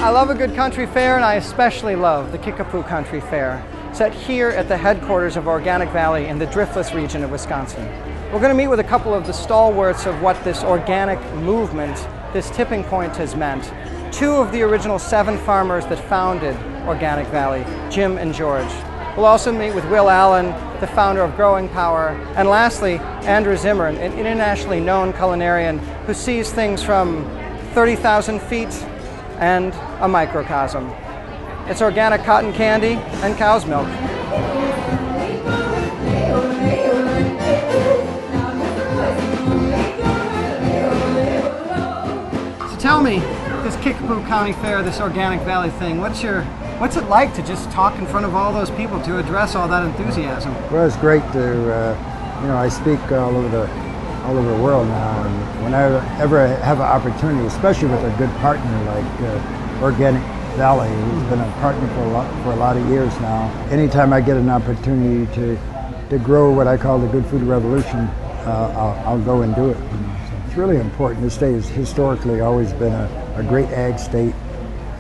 I love a good country fair, and I especially love the Kickapoo Country Fair, set here at the headquarters of Organic Valley in the Driftless region of Wisconsin. We're going to meet with a couple of the stalwarts of what this organic movement, this tipping point, has meant. 2 of the original 7 farmers that founded Organic Valley, Jim and George. We'll also meet with Will Allen, the founder of Growing Power, and lastly, Andrew Zimmern, an internationally known culinarian who sees things from 30,000 feet and a microcosm. It's organic cotton candy and cow's milk. So tell me, this Kickapoo County Fair, this Organic Valley thing, what's it like to just talk in front of all those people, to address all that enthusiasm? Well, it's great to, I speak all over the world now, and whenever I have an opportunity, especially with a good partner like Organic Valley, who's been a partner for a lot of years now, anytime I get an opportunity to grow what I call the good food revolution, I'll go and do it. So it's really important. This state has historically always been a great ag state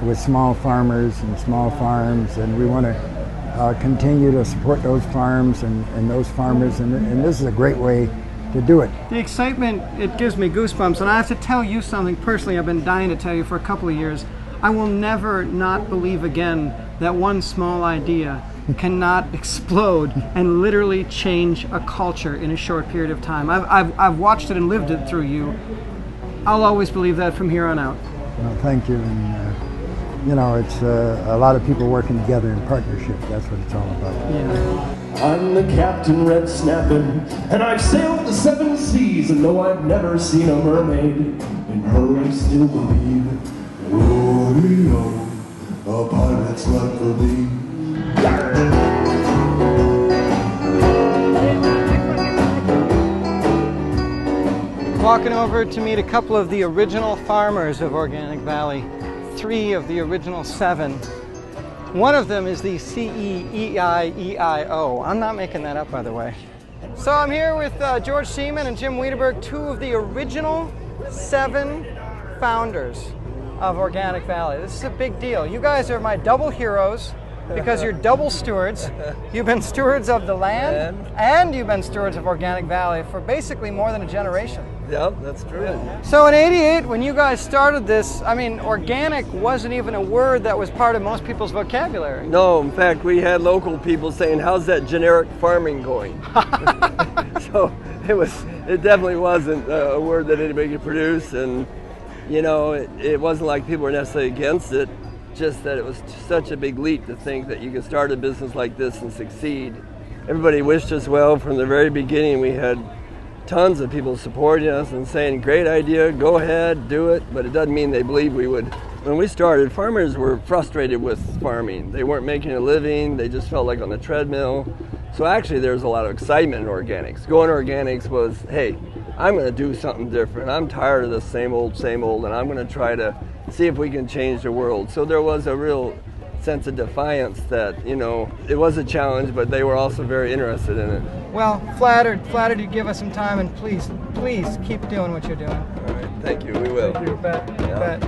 with small farmers and small farms, and we want to continue to support those farms and those farmers, and this is a great way to do it. The excitement, it gives me goosebumps, and I have to tell you something personally I've been dying to tell you for a couple of years. I will never not believe again that one small idea cannot explode and literally change a culture in a short period of time. I've watched it and lived it through you. I'll always believe that from here on out. Well, thank you. And it's a lot of people working together in partnership. That's what it's all about. Yeah. I'm the captain, red snapping, and I've sailed the 7 seas, and though I've never seen a mermaid, in her I still believe. Rodeo, a pirate's life for me. Walking over to meet a couple of the original farmers of Organic Valley, 3 of the original 7. One of them is the CEEIEIO. I'm not making that up, by the way. So I'm here with George Seaman and Jim Wiedeberg, 2 of the original 7 founders of Organic Valley. This is a big deal. You guys are my double heroes because you're double stewards. You've been stewards of the land and you've been stewards of Organic Valley for basically more than a generation. Yep, that's true. So in '88, when you guys started this, I mean, organic wasn't even a word that was part of most people's vocabulary. No, in fact, we had local people saying, "How's that generic farming going?" So it definitely wasn't a word that anybody could produce, and it wasn't like people were necessarily against it, just that it was such a big leap to think that you could start a business like this and succeed. Everybody wished us well from the very beginning. We had tons of people supporting us and saying, "Great idea, go ahead, do it," but it doesn't mean they believed we would. When we started, farmers were frustrated with farming. They weren't making a living, they just felt like on the treadmill. So actually there's a lot of excitement in organics. Going organics was, hey, I'm going to do something different. I'm tired of the same old, and I'm going to try to see if we can change the world. So there was a real sense of defiance that, it was a challenge, but they were also very interested in it. Well, flattered you give us some time, and please keep doing what you're doing. All right, thank you, we will. You bet, you bet.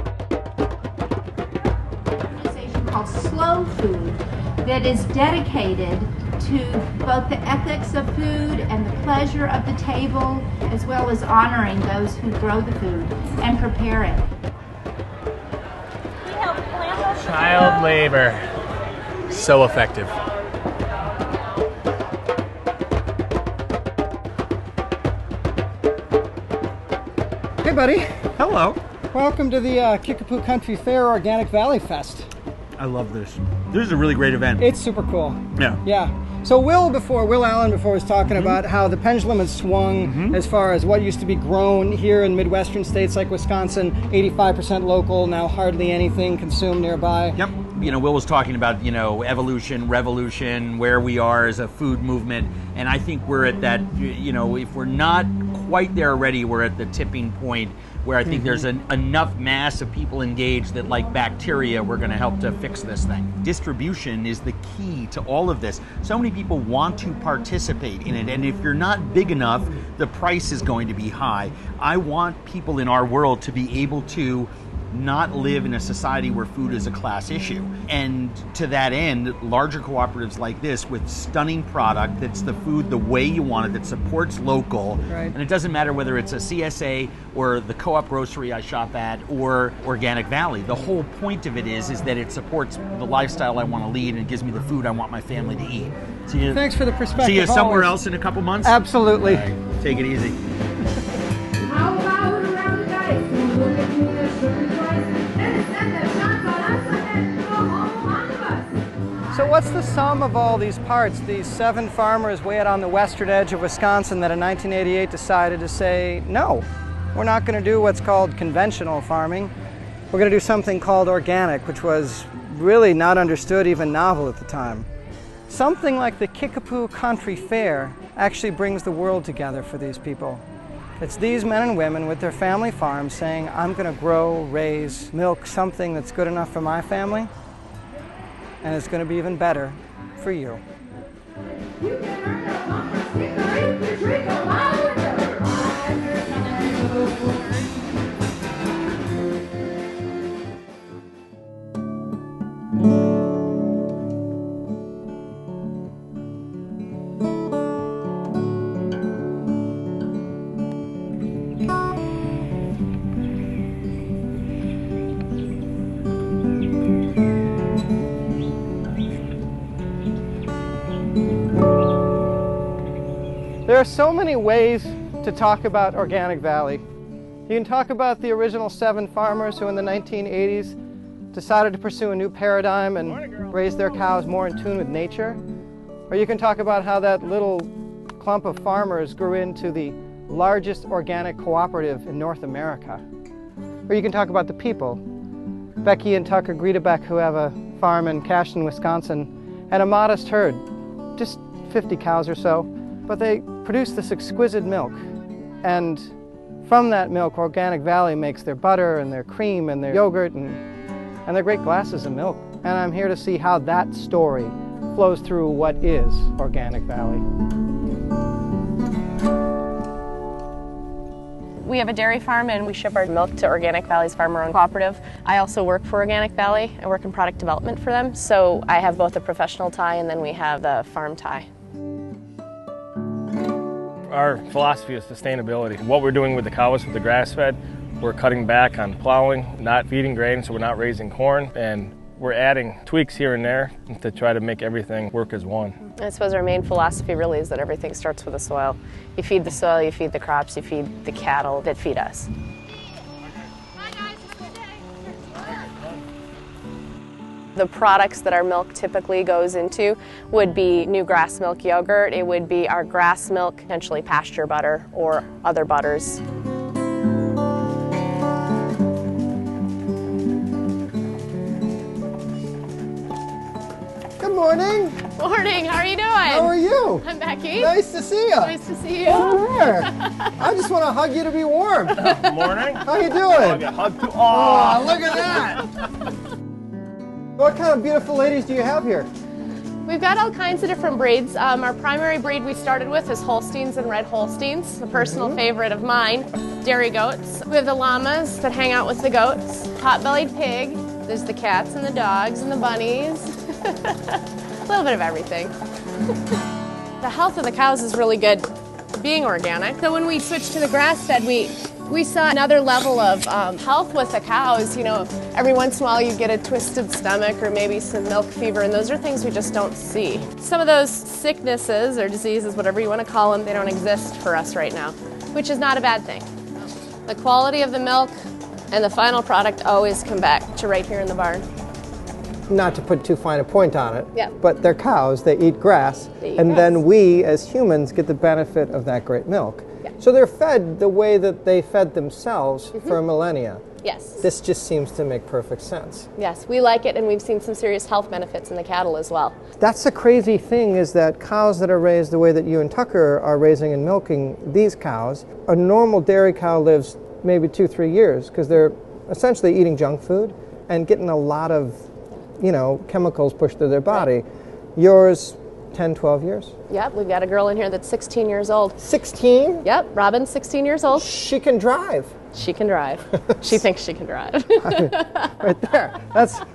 An organization called Slow Food that is dedicated to both the ethics of food and the pleasure of the table, as well as honoring those who grow the food and prepare it. Child labor. So effective. Hey, buddy. Hello. Welcome to the Kickapoo Country Fair Organic Valley Fest. I love this. This is a really great event. It's super cool. Yeah. Yeah. So Will Allen before was talking about how the pendulum has swung as far as what used to be grown here in Midwestern states like Wisconsin, 85% local, now hardly anything consumed nearby. Yep. Will was talking about, evolution, revolution, where we are as a food movement. And I think we're at that, if we're not quite there already, we're at the tipping point where I think there's enough mass of people engaged that, like bacteria, we're going to help to fix this thing. Distribution is the key to all of this. So many people want to participate in it, and if you're not big enough, the price is going to be high. I want people in our world to be able to not live in a society where food is a class issue. And to that end, larger cooperatives like this with stunning product that's the food the way you want it, that supports local, Right. and it doesn't matter whether it's a CSA or the co-op grocery I shop at or Organic Valley. The whole point of it is that it supports the lifestyle I want to lead and gives me the food I want my family to eat. See you, Thanks for the perspective. see you somewhere always. else in a couple months? Absolutely. All right, take it easy. How about a round of dice? We'll get you the sugar twice. And send the shots on us and go home on the bus. So what's the sum of all these parts? These 7 farmers way out on the western edge of Wisconsin that in 1988 decided to say, no, we're not going to do what's called conventional farming. We're going to do something called organic, which was really not understood, even novel at the time. Something like the Kickapoo Country Fair actually brings the world together for these people. It's these men and women with their family farms saying, I'm going to grow, raise, milk something that's good enough for my family, and it's going to be even better for you. You can earn a bumper sticker if you drink a bottle of beer. There are so many ways to talk about Organic Valley. You can talk about the original 7 farmers who in the 1980s decided to pursue a new paradigm and raise their cows more in tune with nature. Or you can talk about how that little clump of farmers grew into the largest organic cooperative in North America. Or you can talk about the people. Becky and Tucker Griedebeck, who have a farm in Cashton, Wisconsin, and a modest herd, just 50 cows or so, but they produce this exquisite milk. And from that milk, Organic Valley makes their butter and their cream and their yogurt and their great glasses of milk. And I'm here to see how that story flows through what is Organic Valley. We have a dairy farm and we ship our milk to Organic Valley's farmer-owned cooperative. I also work for Organic Valley. I work in product development for them. So I have both a professional tie and then we have the farm tie. Our philosophy is sustainability. What we're doing with the cows, with the grass-fed, we're cutting back on plowing, not feeding grain, so we're not raising corn, and we're adding tweaks here and there to try to make everything work as one. I suppose our main philosophy really is that everything starts with the soil. You feed the soil, you feed the crops, you feed the cattle that feed us. The products that our milk typically goes into would be new grass milk yogurt, it would be our grass milk, potentially pasture butter or other butters. Good morning. Morning, how are you doing? How are you? I'm Becky. Nice to see you. Nice to see you. Over there. I just want to hug you to be warm. Morning. How you doing? Hug to Oh, look at that. What kind of beautiful ladies do you have here? We've got all kinds of different breeds. Our primary breed we started with is Holsteins and Red Holsteins, a personal favorite of mine. Dairy goats. We have the llamas that hang out with the goats. Pot-bellied pig. There's the cats and the dogs and the bunnies. A little bit of everything. The health of the cows is really good being organic. So when we switched to the grass-fed, we saw another level of health with the cows. You know, every once in a while you get a twisted stomach or maybe some milk fever, and those are things we just don't see. Some of those sicknesses or diseases, whatever you want to call them, they don't exist for us right now, which is not a bad thing. The quality of the milk and the final product always come back to right here in the barn. Not to put too fine a point on it, Yeah. but they're cows, they eat grass, They eat and grass. then we as humans get the benefit of that great milk. Yeah. So they're fed the way that they fed themselves for millennia. Yes. This just seems to make perfect sense. Yes, we like it, and we've seen some serious health benefits in the cattle as well. That's the crazy thing, is that cows that are raised the way that you and Tucker are raising and milking these cows, a normal dairy cow lives maybe 2-3 years because they're essentially eating junk food and getting a lot of, chemicals pushed through their body. Yours 10, 12 years? Yep, we've got a girl in here that's 16 years old. 16? Yep, Robin's 16 years old. She can drive. She can drive. She thinks she can drive. Right there.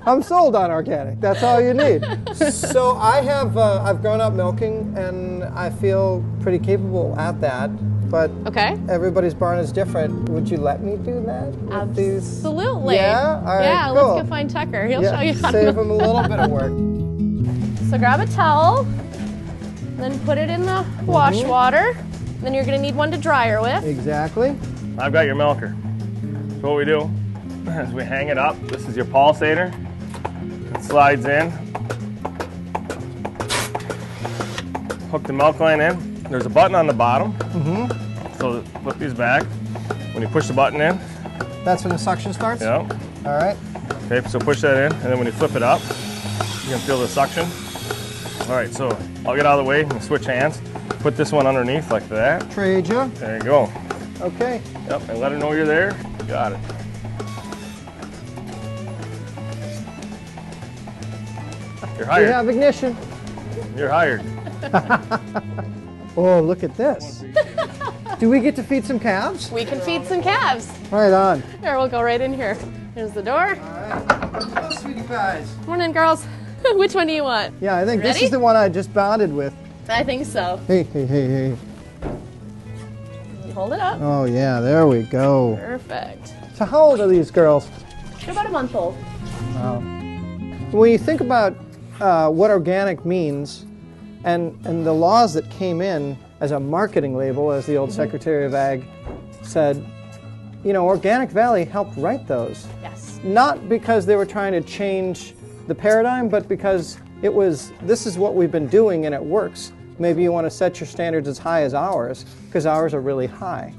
I'm sold on organic. That's all you need. So I've grown up milking, and I feel pretty capable at that. But Okay. everybody's barn is different. Would you let me do that? with these? Absolutely. Yeah? All right, yeah, cool. let's go find Tucker. He'll Yeah, show you how to save him a little bit of work. So grab a towel, then put it in the wash water. Then you're going to need one to dry her with. Exactly. I've got your milker. So what we do is we hang it up. This is your pulsator. It slides in. Hook the milk line in. There's a button on the bottom. So flip these back. When you push the button in. That's when the suction starts? Yeah. All right. Okay, so push that in, and then when you flip it up, you can feel the suction. All right, so I'll get out of the way and switch hands. Put this one underneath like that. Trade you. There you go. Okay. Yep, and let her know you're there. Got it. You're We hired. have ignition. You're hired. Oh, look at this. Do we get to feed some calves? We can feed some calves. Right on. Here, we'll go right in here. Here's the door. All right. Hello, sweetie pies. Morning, girls. Which one do you want? Yeah, I think this Ready? is the one I just bonded with. I think so. Hey, hey, hey, hey. Hold it up. Oh, yeah, there we go. Perfect. So how old are these girls? They're about a month old. Wow. When you think about what organic means and the laws that came in as a marketing label, as the old Secretary of Ag said, you know, Organic Valley helped write those. Yes. Not because they were trying to change the paradigm, but because it was, this is what we've been doing and it works. Maybe you want to set your standards as high as ours, because ours are really high.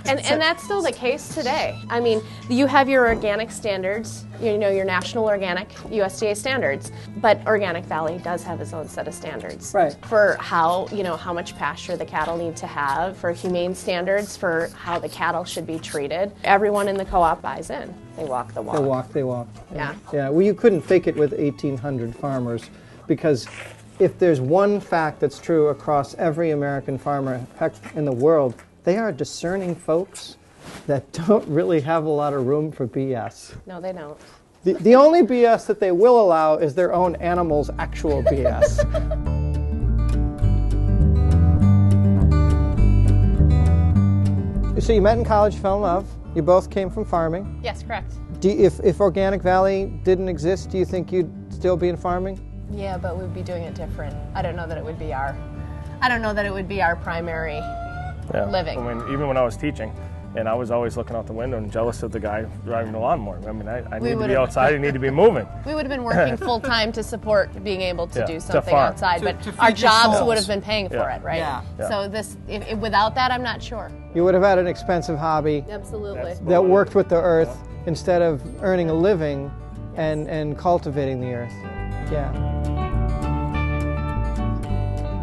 And that's still the case today. I mean, you have your organic standards, you know, your national organic USDA standards, but Organic Valley does have its own set of standards. Right. For how, you know, how much pasture the cattle need to have, for humane standards, for how the cattle should be treated. Everyone in the co-op buys in. They walk the walk. They walk, they walk. Yeah. Yeah, well, you couldn't fake it with 1,800 farmers, because if there's one fact that's true across every American farmer, heck, in the world, they are discerning folks that don't really have a lot of room for BS. No, they don't. The only BS that they will allow is their own animals' actual BS. So you met in college, fell in love. You both came from farming. Yes, correct. If Organic Valley didn't exist, do you think you'd still be in farming? Yeah, but we'd be doing it different. I don't know that it would be our primary living. I mean, even when I was teaching, and I was always looking out the window and jealous of the guy driving the lawnmower. I mean, I need to be outside, I need to be moving. We would have been working full time to support being able to do something farm. outside, but To feed our your jobs souls. would have been paying for it, right? Yeah. So this, if without that, I'm not sure. You would have had an expensive hobby Absolutely. that worked with the earth instead of earning a living and cultivating the earth. Yeah.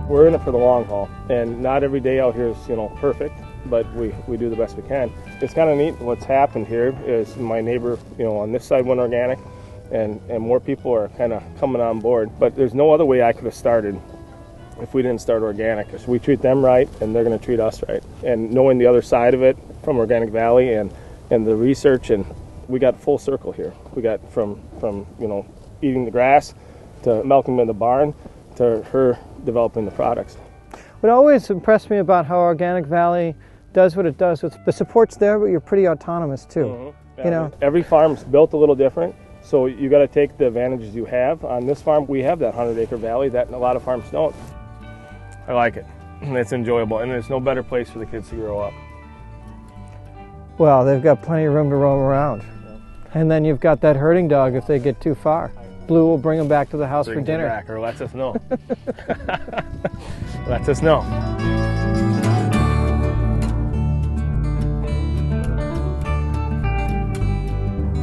We're in it for the long haul, and not every day out here is, you know, perfect, but we do the best we can. It's kind of neat. What's happened here is my neighbor, you know, on this side went organic, and more people are kind of coming on board. But there's no other way I could have started if we didn't start organic. So we treat them right, and they're going to treat us right. And knowing the other side of it from Organic Valley and the research, and we got full circle here. We got from you know, eating the grass to milking in the barn to her developing the products. What always impressed me about how Organic Valley does what it does, with the support's there, but you're pretty autonomous too. Yeah, You know, every farm's built a little different, so you got to take the advantages you have. On this farm, we have that 100-acre valley that a lot of farms don't. I like it. It's enjoyable, and there's no better place for the kids to grow up. well, they've got plenty of room to roam around. And then you've got that herding dog if they get too far. Blue will bring them back to the house for Brings it dinner. back, or lets us know. Lets us know.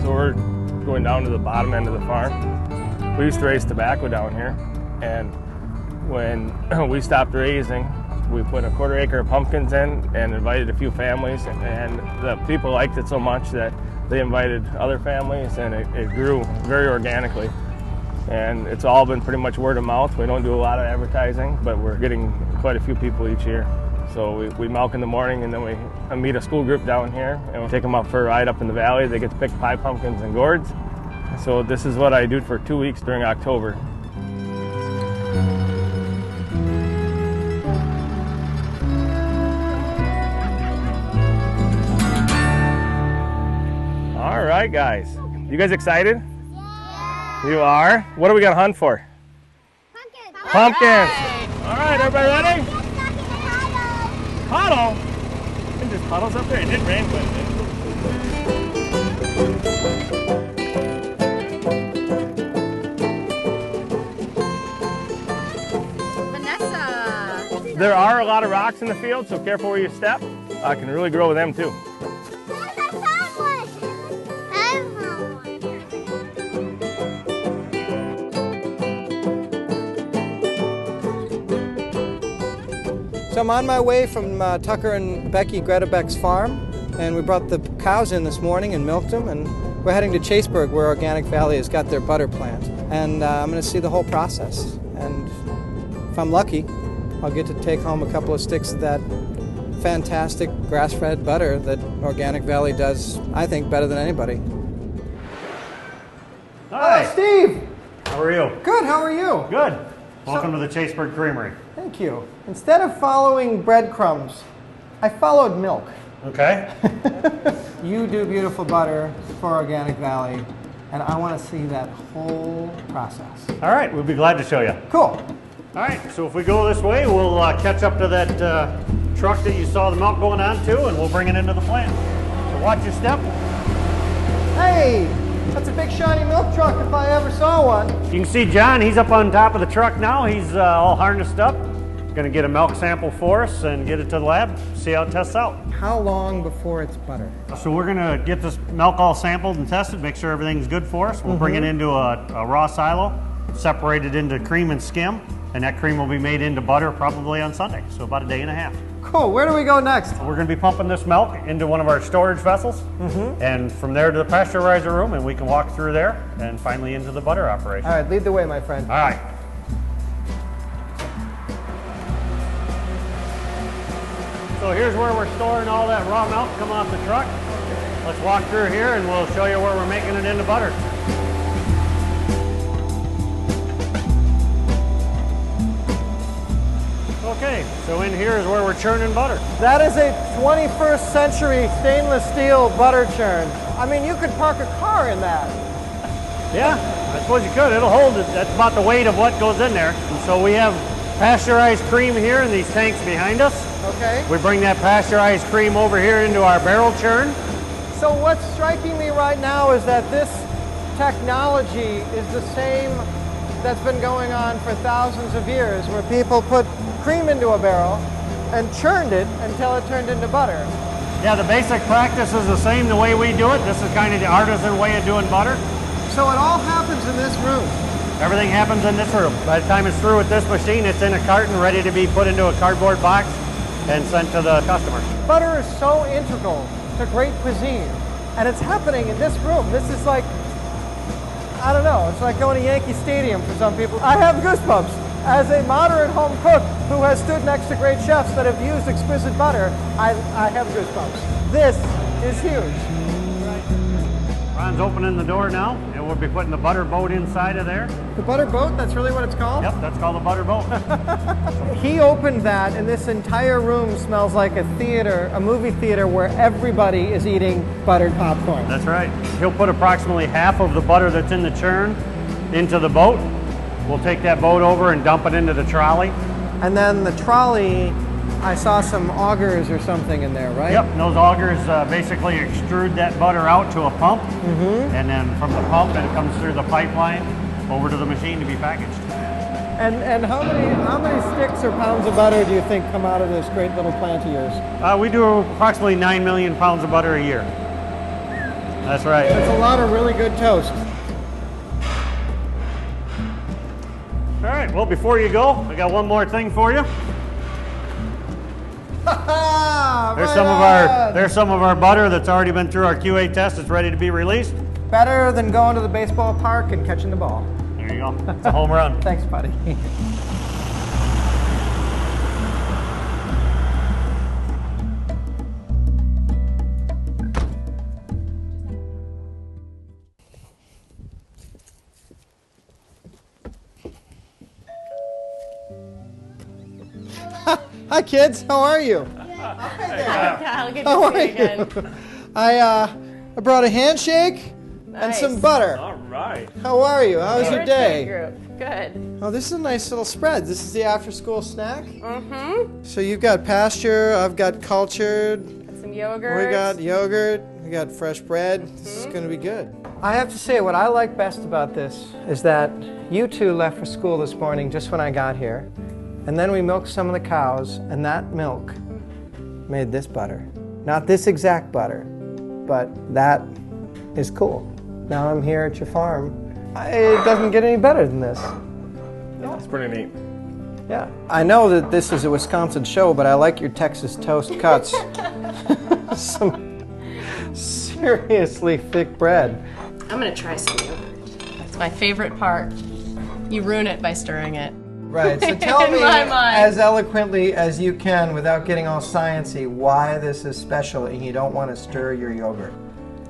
So we're going down to the bottom end of the farm. We used to raise tobacco down here, and when we stopped raising, we put a 1/4 acre of pumpkins in and invited a few families, and the people liked it so much that they invited other families, and it grew very organically. and it's all been pretty much word of mouth. We don't do a lot of advertising, but we're getting quite a few people each year. So we milk in the morning, and then we meet a school group down here, and we take them up for a ride up in the valley. They get to pick pie pumpkins and gourds. So this is what I do for 2 weeks during October. All right, guys. You guys excited? Yeah. You are? What are we gonna hunt for? Pumpkins. Pumpkins. All right, everybody ready? Puddle? I think there's puddles up there. It did rain, but Vanessa. there are a lot of rocks in the field, so careful where you step. I can really grow with them too. So I'm on my way from Tucker and Becky Gretabeck's farm, and we brought the cows in this morning and milked them, and we're heading to Chaseburg, where Organic Valley has got their butter plant. And I'm going to see the whole process, and if I'm lucky, I'll get to take home a couple of sticks of that fantastic grass-fed butter that Organic Valley does, I think, better than anybody. Hi. Hello, Steve! How are you? Good, how are you? Good. Welcome to the Chaseburg Creamery. Thank you. Instead of following breadcrumbs, I followed milk. Okay. You do beautiful butter for Organic Valley, and I want to see that whole process. All right, we'll be glad to show you. Cool. All right, so if we go this way, we'll catch up to that truck that you saw the milk going on to, and we'll bring it into the plant. So watch your step. Hey, that's a big shiny milk truck if I ever saw one. You can see John, he's up on top of the truck now. He's all harnessed up. Going to get a milk sample for us and get it to the lab, see how it tests out. How long before it's butter? So we're going to get this milk all sampled and tested, make sure everything's good for us. We'll bring it into a raw silo, separate it into cream and skim, and that cream will be made into butter probably on Sunday, so about a day and a half. Cool, where do we go next? We're going to be pumping this milk into one of our storage vessels, and from there to the pasteurizer room, and we can walk through there, and finally into the butter operation. All right, lead the way, my friend. All right. So here's where we're storing all that raw milk coming off the truck. Let's walk through here and we'll show you where we're making it into butter. Okay, so in here is where we're churning butter. That is a 21st century stainless steel butter churn. I mean, you could park a car in that. Yeah, I suppose you could. It'll hold it. That's about the weight of what goes in there. And so we have pasteurized cream here in these tanks behind us. Okay. We bring that pasteurized cream over here into our barrel churn. So what's striking me right now is that this technology is the same that's been going on for thousands of years, where people put cream into a barrel and churned it until it turned into butter. Yeah, the basic practice is the same the way we do it. This is kind of the artisan way of doing butter. So it all happens in this room. Everything happens in this room. By the time it's through with this machine, it's in a carton ready to be put into a cardboard box and sent to the customer. Butter is so integral to great cuisine, and it's happening in this room. This is like, I don't know, it's like going to Yankee Stadium for some people. I have goosebumps. As a moderate home cook who has stood next to great chefs that have used exquisite butter, I have goosebumps. This is huge. Ron's opening the door now, and we'll be putting the butter boat inside of there. The butter boat, that's really what it's called? Yep, that's called a butter boat. He opened that, and this entire room smells like a theater, a movie theater where everybody is eating buttered popcorn. That's right. He'll put approximately half of the butter that's in the churn into the boat. We'll take that boat over and dump it into the trolley. And then the trolley, I saw some augers or something in there, right? Yep, and those augers basically extrude that butter out to a pump, and then from the pump it comes through the pipeline over to the machine to be packaged. And how many sticks or pounds of butter do you think come out of this great little plant of yours? We do approximately 9 million pounds of butter a year. That's right. That's a lot of really good toast. All right, well, before you go, I got one more thing for you. There's some of our butter that's already been through our QA test. It's ready to be released. Better than going to the baseball park and catching the ball. There you go. It's a home run. Thanks, buddy. Hi, kids. How are you? Kyle, good How to see are you again. you? I brought a handshake and Nice. some butter. All right. How are you? How was your Birthday day? Group. Good. Oh, this is a nice little spread. This is the after-school snack. Mm-hmm. So you've got pasture. I've got cultured. Got some yogurt. We got yogurt. We got fresh bread. This is going to be good. I have to say, what I like best about this is that you two left for school this morning just when I got here. And then we milked some of the cows, and that milk made this butter. Not this exact butter, but that is cool. Now I'm here at your farm. It doesn't get any better than this. It's pretty neat. Yeah. I know that this is a Wisconsin show, but I like your Texas toast cuts. Some seriously thick bread. I'm gonna try some yogurt. That's my favorite part. You ruin it by stirring it. Right, so tell In me my mind. as eloquently as you can without getting all sciencey why this is special and you don't want to stir your yogurt.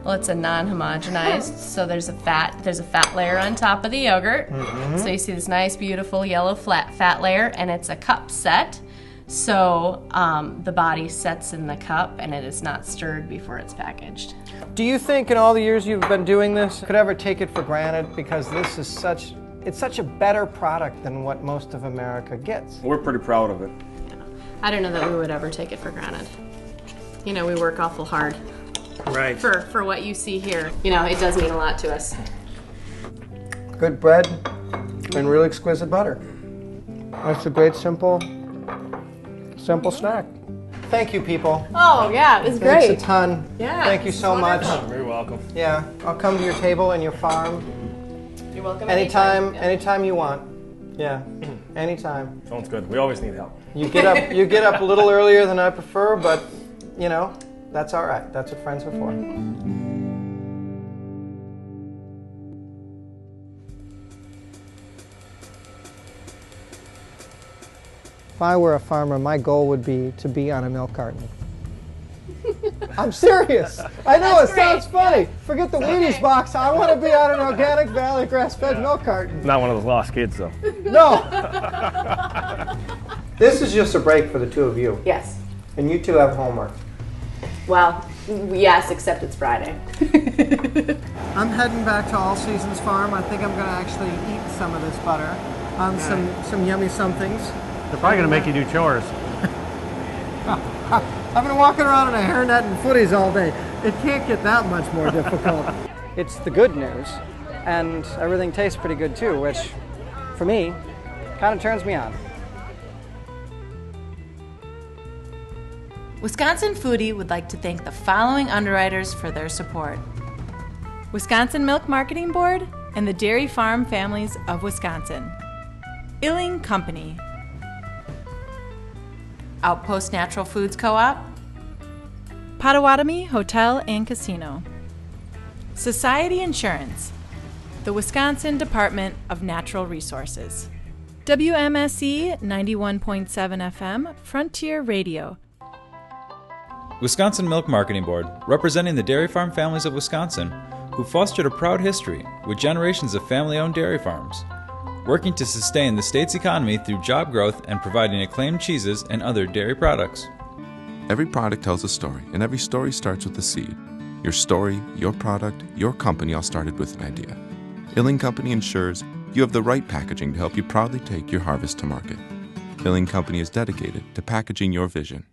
Well, it's a non-homogenized, so there's a fat layer on top of the yogurt. Mm-hmm. So you see this nice, beautiful yellow fat layer, and it's a cup set. So the body sets in the cup, and it is not stirred before it's packaged. Do you think in all the years you've been doing this, you could ever take it for granted because this is such a better product than what most of America gets? We're pretty proud of it. I don't know that we would ever take it for granted. You know, we work awful hard. Right. For what you see here. You know, it does mean a lot to us. Good bread and really exquisite butter. That's a great simple snack. Thank you, people. Oh, yeah, it was great. Thanks a ton. Yeah, Thank you this so is much. wonderful. Very welcome. Yeah, I'll come to your table and your farm You're welcome anytime you want. Yeah, anytime. Sounds good. We always need help. You get up a little earlier than I prefer, but you know, that's all right. That's what friends are for. If I were a farmer, my goal would be to be on a milk carton. I'm serious. I know it sounds funny. Forget the Wheaties box. I want to be on an Organic Valley grass-fed milk carton. Not one of those lost kids, though. No. This is just a break for the two of you. Yes. And you two have homework. Well, yes, except it's Friday. I'm heading back to All Seasons Farm. I think I'm going to actually eat some of this butter on some yummy somethings. They're probably going to make you do chores. I've been walking around in a hairnet and footies all day. It can't get that much more difficult. It's the good news, and everything tastes pretty good too, which, for me, kind of turns me on. Wisconsin Foodie would like to thank the following underwriters for their support: Wisconsin Milk Marketing Board and the Dairy Farm Families of Wisconsin, Ircink Company, Outpost Natural Foods Co-op, Potawatomi Hotel and Casino, Society Insurance, the Wisconsin Department of Natural Resources, WMSE 91.7 FM, Frontier Radio. Wisconsin Milk Marketing Board, representing the dairy farm families of Wisconsin, who fostered a proud history with generations of family-owned dairy farms, working to sustain the state's economy through job growth and providing acclaimed cheeses and other dairy products. Every product tells a story, and every story starts with a seed. Your story, your product, your company all started with an idea. Ircink Company ensures you have the right packaging to help you proudly take your harvest to market. Ircink Company is dedicated to packaging your vision.